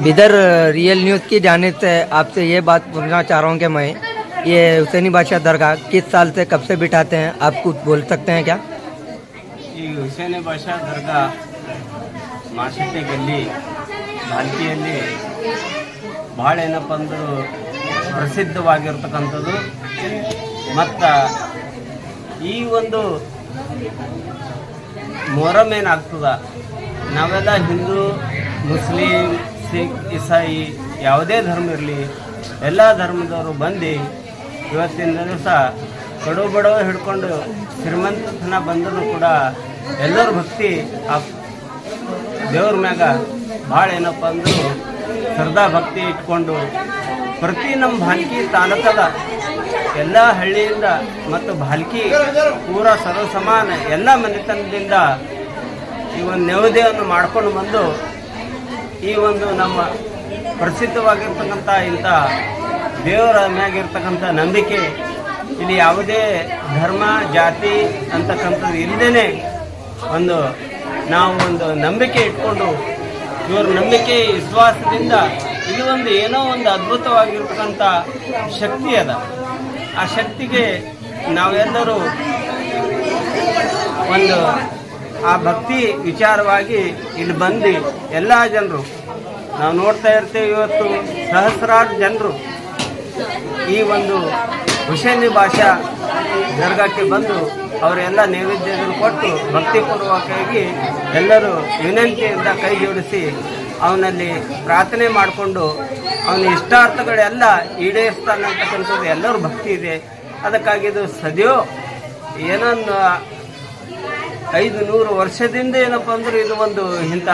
Bidar real news की जानिब से आपसे ये बात पूछना चाह रहा हूँ कि मैं ये हुसैनी बादशाह दरगाह किस साल से कब से बिठाते हैं, आप कुछ बोल सकते हैं क्या? ಈ ಹುಸೇನಿ ಬಾಷಾ ದರ್ಗಾ ಮಾರ್ಕೆಟೆ ಗಲ್ಲಿ ಭಾಲ್ಕಿಯಲ್ಲಿ ಭಾಳ ಏನಪ್ಪ ಅಂದ್ರೆ ಪ್ರಸಿದ್ಧವಾಗಿರ್ತಕ್ಕಂಥದ್ದು. ಮತ್ತು ಈ ಒಂದು ಮೊಹರಂ ಏನಾಗ್ತದ, ನಾವೆಲ್ಲ ಹಿಂದೂ, ಮುಸ್ಲಿಂ, ಸಿಖ್, ಇಸಾಯಿ ಯಾವುದೇ ಧರ್ಮ ಇರಲಿ ಎಲ್ಲ ಧರ್ಮದವರು ಬಂದು ಇವತ್ತಿನ ದಿವಸ ಕಡು ಬಡವ ಹಿಡ್ಕೊಂಡು ಶ್ರೀಮಂತನ ಬಂದರೂ ಕೂಡ ಎಲ್ಲರ ಭಕ್ತಿ ಆ ದೇವ್ರ ಮ್ಯಾಗ ಭಾಳ ಏನಪ್ಪ ಅಂದರೂ ಶ್ರದ್ಧಾ ಭಕ್ತಿ ಇಟ್ಕೊಂಡು ಪ್ರತಿ ನಮ್ಮ ಭಾಲ್ಕಿ ತಾಲೂಕದ ಎಲ್ಲ ಹಳ್ಳಿಯಿಂದ ಮತ್ತು ಭಾಲ್ಕಿ ಪೂರ ಸರ್ವ ಸಮಾನ ಎಲ್ಲ ಮನೆತನದಿಂದ ಈ ಒಂದು ನೈವೇದ್ಯವನ್ನು ಮಾಡ್ಕೊಂಡು ಬಂದು ಈ ಒಂದು ನಮ್ಮ ಪ್ರಸಿದ್ಧವಾಗಿರ್ತಕ್ಕಂಥ ಇಂಥ ದೇವರ ಮ್ಯಾಗಿರ್ತಕ್ಕಂಥ ನಂಬಿಕೆ, ಇಲ್ಲಿ ಯಾವುದೇ ಧರ್ಮ ಜಾತಿ ಅಂತಕ್ಕಂಥದ್ದು ಇಲ್ಲದೇ ನಾವು ಒಂದು ನಂಬಿಕೆ ಇಟ್ಕೊಂಡು ಇವ್ರ ನಂಬಿಕೆ ವಿಶ್ವಾಸದಿಂದ ಇದು ಒಂದು ಏನೋ ಒಂದು ಅದ್ಭುತವಾಗಿರ್ತಕ್ಕಂಥ ಶಕ್ತಿ ಅದ. ಆ ಶಕ್ತಿಗೆ ನಾವೆಲ್ಲರೂ ಒಂದು ಆ ಭಕ್ತಿ ವಿಚಾರವಾಗಿ ಇಲ್ಲಿ ಬಂದು ಎಲ್ಲ ಜನರು ನಾವು ನೋಡ್ತಾ ಇರ್ತೇವೆ. ಇವತ್ತು ಸಹಸ್ರಾರು ಜನರು ಈ ಒಂದು ಹುಸೇನಿ ಬಾಷಾ ದರ್ಗಾಕ್ಕೆ ಬಂದು ಅವರೆಲ್ಲ ನೈವೇದ್ಯವನ್ನು ಕೊಟ್ಟು ಭಕ್ತಿಪೂರ್ವಕವಾಗಿ ಎಲ್ಲರೂ ವಿನಂತಿಯಿಂದ ಕೈ ಜೋಡಿಸಿ ಅವನಲ್ಲಿ ಪ್ರಾರ್ಥನೆ ಮಾಡಿಕೊಂಡು ಅವನ ಇಷ್ಟಾರ್ಥಗಳೆಲ್ಲ ಈಡೇರಿಸ್ತಾನೆ ಅಂತಕ್ಕಂಥದ್ದು ಎಲ್ಲರೂ ಭಕ್ತಿ ಇದೆ. ಅದಕ್ಕಾಗಿ ಇದು ಸದ್ಯೋ ಏನೊಂದು 500 ವರ್ಷದಿಂದ ಏನಪ್ಪ ಅಂದ್ರೆ ಇದು ಒಂದು ಇಂಥ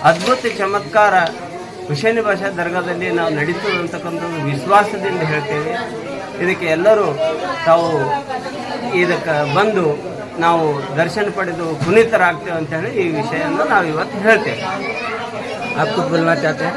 ಅದ್ಭುತ ಚಮತ್ಕಾರ ಹುಸೇನಿ ಬಾಷಾ ದರ್ಗಾದಲ್ಲಿ ನಾವು ನಡೀತದೆ ಅಂತಕ್ಕಂಥದ್ದು ವಿಶ್ವಾಸದಿಂದ ಹೇಳ್ತೇವೆ. ಇದಕ್ಕೆ ಎಲ್ಲರೂ ತಾವು ಇದಕ್ಕೆ ಬಂದು ನಾವು ದರ್ಶನ ಪಡೆದು ಪುನೀತರಾಗ್ತೇವೆ ಅಂತೇಳಿ ಈ ವಿಷಯವನ್ನು ನಾವು ಇವತ್ತು ಹೇಳ್ತೇವೆ. आप कुछ बोलना चाहते हैं?